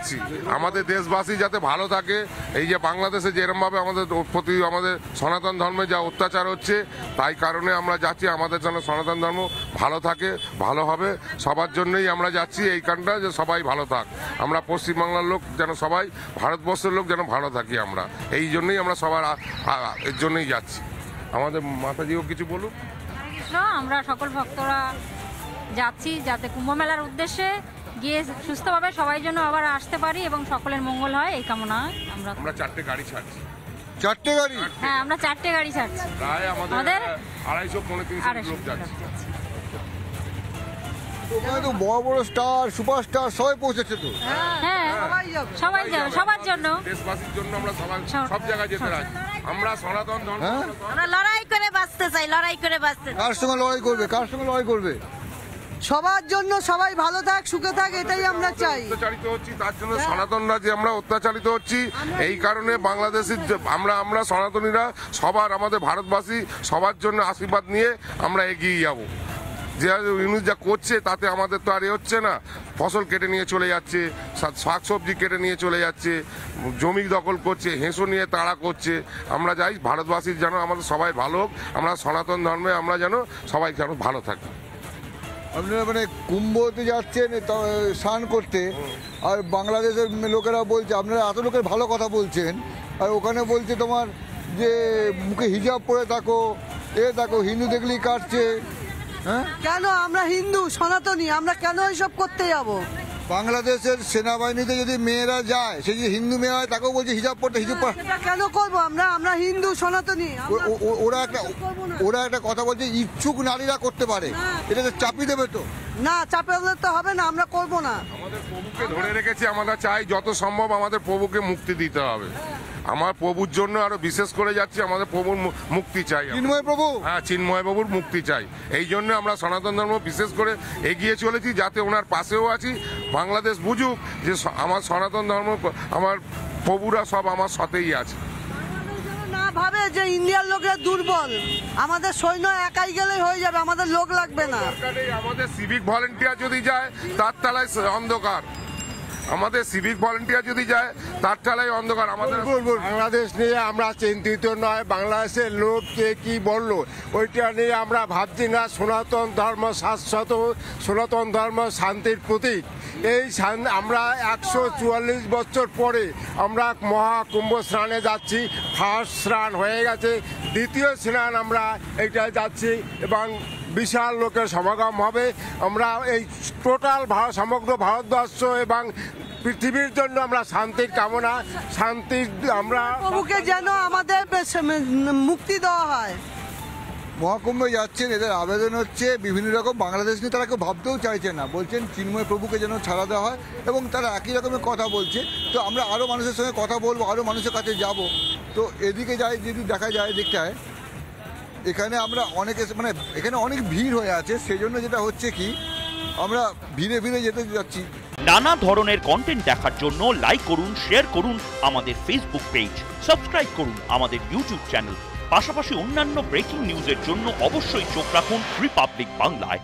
যাচ্ছি আমাদের দেশবাসী যাতে ভালো থাকে। এই যে বাংলাদেশে যেরকমভাবে আমাদের প্রতি আমাদের সনাতন ধর্মে যা অত্যাচার হচ্ছে, তাই কারণে আমরা যাচ্ছি আমাদের যেন সনাতন ধর্ম ভালো থাকে, ভালো হবে, সবার জন্যই আমরা যাচ্ছি এইখানটা, যে সবাই ভালো থাক। আমরা পশ্চিমবাংলার লোক যেন সবাই, ভারতবর্ষের লোক যেন ভালো থাকি, আমরা এই জন্যই আমরা সবার এর জন্যই যাচ্ছি। আমাদের মাতাজিও কিছু বলুক। আমরা সকল ভক্তরা যাচ্ছি যাতে কুম্ভ মেলার উদ্দেশ্যে গিয়ে সুস্থভাবে সবাই যেন আবার আসতে পারি এবং সকলের মঙ্গল হয়, এই কামনায় আমরা 4টে গাড়ি ছাড়ছি। 4টে গাড়ি? হ্যাঁ, আমরা 4টে গাড়ি ছাড়ছি। প্রায় আমাদের 250-300 লোক যাচ্ছে। ওখানে তো বড় বড় স্টার, সুপারস্টার সবাই পৌঁছেছে তো। হ্যাঁ, সবাই যাবে, সবার জন্য, দেশবাসীর জন্য আমরা সবাই সব জায়গায় যেতে রাজি। আমরা সনাতন ধর্ম, আমরা লড়াই করে বাঁচতে চাই, লড়াই করে বাঁচতে। কার সঙ্গে লড়াই করবে? কার সঙ্গে লড়াই করবে? সবার জন্য, সবাই ভালো থাক, সুখে থাক, এটাই আমরা চাই। অত্যাচারিত হচ্ছি, তার জন্য সনাতনরা যে আমরা অত্যাচারিত হচ্ছি, এই কারণে বাংলাদেশের আমরা সনাতনীরা সবার, আমাদের ভারতবাসী সবার জন্য আশীর্বাদ নিয়ে আমরা এগিয়ে যাব। যে ইউনুস যা করছে তাতে আমাদের তো আর হচ্ছে না। ফসল কেটে নিয়ে চলে যাচ্ছে, শাকসবজি কেটে নিয়ে চলে যাচ্ছে, জমি দখল করছে, হেঁসো নিয়ে তাড়া করছে। আমরা চাই ভারতবাসীর যেন আমাদের সবাই ভালো হোক, আমরা সনাতন ধর্মে আমরা যেন সবাই যেন ভালো থাকি। আপনারা মানে কুম্ভতে যাচ্ছেন স্নান করতে, আর বাংলাদেশের লোকেরা বলছে, আপনারা এত লোকের ভালো কথা বলছেন, আর ওখানে বলছে তোমার যে মুখে হিজাব পরে থাকো, দেখো হিন্দু দেখলেই কাটছে। হ্যাঁ, কেন? আমরা হিন্দু সনাতনী, আমরা কেন এইসব করতে যাব? বাংলাদেশের সেনাবাহিনীতে যদি মেয়েরা যায়, সে যদি হিন্দু মেয়ে হয় তাকেও বলছে হিজাব পড়তে, হিজাব পড়া। এটা কেন করব? আমরা হিন্দু সনাতনী। ওরা একটা কথা বলছে, ইচ্ছুক নারীরা করতে পারে, এটা চাপিয়ে দেবে তো? না, চাপে হলে তো হবে না, আমরা করব না। আমাদের প্রভুকে ধরে রেখেছি, আমরা চাই যত সম্ভব আমাদের প্রভুকে মুক্তি দিতে হবে। আমার প্রভুর জন্য আরো বিশেষ করে যাচ্ছি, আমাদের প্রভুর মুক্তি চাই। চিন্ময় প্রভু, হ্যাঁ, চিন্ময় বাবুর মুক্তি চাই। এই জন্য আমরা সনাতন ধর্ম বিশেষ করে এগিয়ে চলেছি, যাতে ওনার পাশেও আছি। বাংলাদেশ বুঝুক যে আমার সনাতন ধর্ম, আমার প্রভুরা সব আমার সাথেই আছে। না ভাবে যে ইন্ডিয়ার লোকেরা দুর্বল, আমাদের সৈন্য একাই গেলেই হয়ে যাবে, আমাদের লোক লাগবে না। আমাদের সিভিক ভলেন্টিয়ার যদি যায় তার তলায় অন্ধকার, আমাদের সিভিক ভলেন্টিয়ার যদি যায় তার তলায় অন্ধকার। আমাদের বাংলাদেশ নিয়ে আমরা চিন্তিত নয়, বাংলাদেশের লোক কে কি বললো ওইটা নিয়ে আমরা ভাবছি না। সনাতন ধর্ম শাশ্বত, সনাতন ধর্ম শান্তির প্রতীক। এই আমরা 144 বছর পরে আমরা মহাকুম্ভ স্নানে যাচ্ছি। ফার্স্ট স্নান হয়ে গেছে, দ্বিতীয় স্নান আমরা এইটায় যাচ্ছি এবং বিশাল লোকের সমাগম হবে। আমরা এই টোটাল সমগ্র ভারতবর্ষ এবং পৃথিবীর জন্য আমরা শান্তির কামনা, শান্তির আমরা প্রভুকে যেন আমাদের মুক্তি দেওয়া হয়। মহাকুম্ভে যাচ্ছেন, এদের আবেদন হচ্ছে বিভিন্ন রকম, বাংলাদেশ নিয়ে তারা কেউ ভাবতেও চাইছে না, বলছেন চিন্ময় প্রভুকে যেন ছাড়া দেওয়া হয়, এবং তারা একই রকমের কথা বলছে। তো আমরা আরও মানুষের সঙ্গে কথা বলবো, আরও মানুষের কাছে যাব। তো এদিকে যাই, যদি দেখা যায় দিকটায় এখানে আমরা অনেকে মানে এখানে অনেক ভিড় হয়ে আছে, সেজন্য যেটা হচ্ছে কি আমরা ভিড়ে ভিড়ে যেতে যাচ্ছি। নানা ধরনের কন্টেন্ট দেখার জন্য লাইক করুন, শেয়ার করুন আমাদের ফেসবুক পেজ, সাবস্ক্রাইব করুন আমাদের ইউটিউব চ্যানেল। পাশাপাশি অন্যান্য ব্রেকিং নিউজের জন্য অবশ্যই চোখ রাখুন রিপাবলিক বাংলায়।